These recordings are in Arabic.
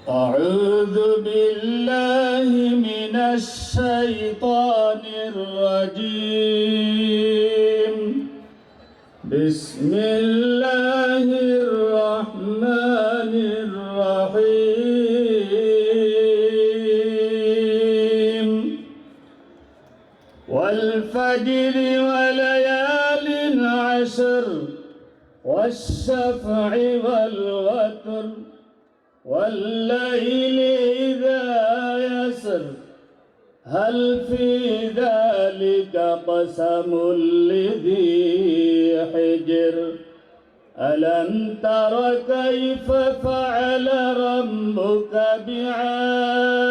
أعوذ بالله من الشيطان الرجيم. بسم الله الرحمن الرحيم. والفجر وليال عشر والشفع والوتر والليل إذا يسر هل في ذلك قسم لذي حجر ألم تر كيف فعل ربك بعاد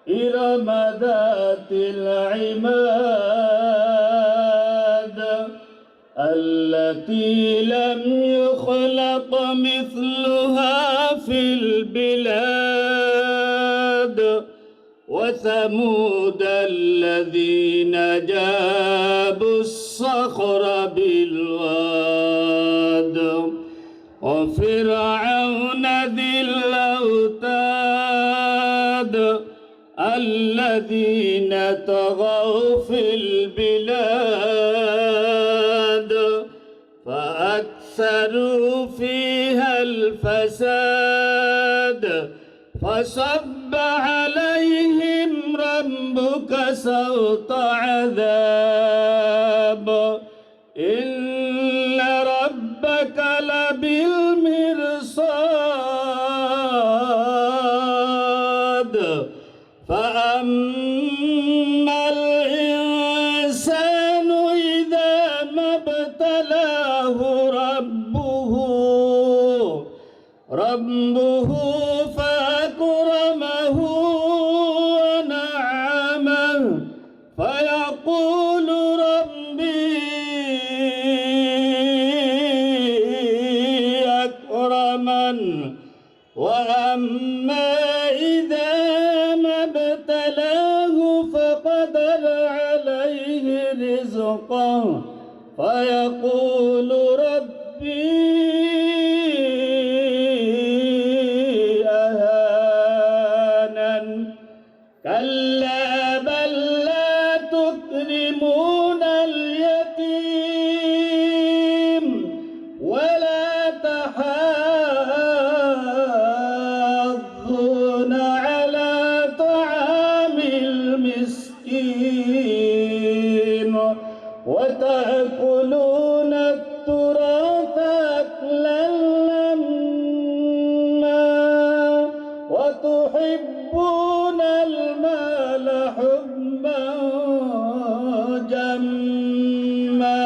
إرم ذات العماد التي لم يخلق مثلها في البلاد وثمود الذين جابوا الصخر بالواد وفرعون ذي الأوتاد الذين طغوا في البلاد فأكثروا فيها الفساد فصب عليهم ربك سوط عذاب إن ربك لبالمرصاد فأما الإنسان إذا ما ابتلاه ربه فأكرمه ونعمه فيقول ربي أكرمن وأما إذا ما ابتلاه فقدر عليه رزقه فيقول ربي أهانن كلا بل لا تكرمون اليتيم ولا تحاضون على طعام المسكين وتأكلون التراث أكلا لما وتحبون المال حبا جما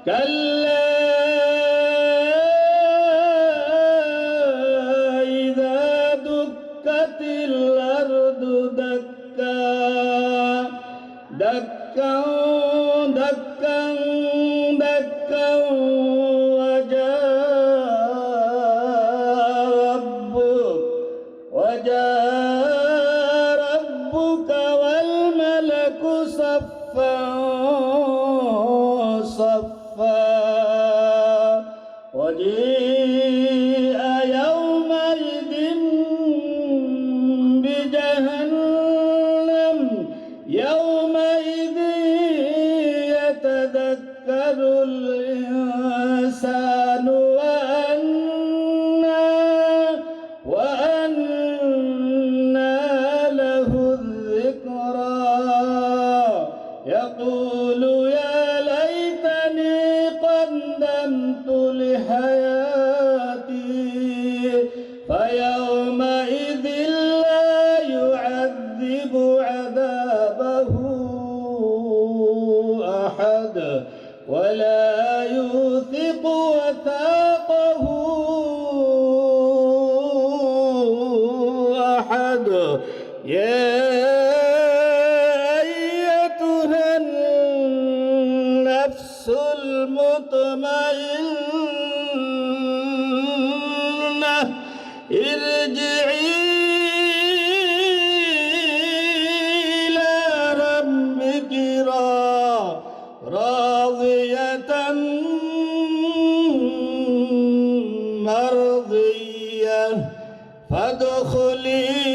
كلا إذا دكت الأرض دكا دكا دكا دكا وجاء ربك والملك صفا صفا وجيء يومئذ بجهنم يومئذ يتذكر الإنسان وأنى له الذكرى يقول يا ليتني قدمت لحياتي فيومئذ لا يعذب عذابه أحد ولا يوثق وثاقه أحد يا أيتها النفس المطمئنة ارجعي إلى ربك راضية فادخلي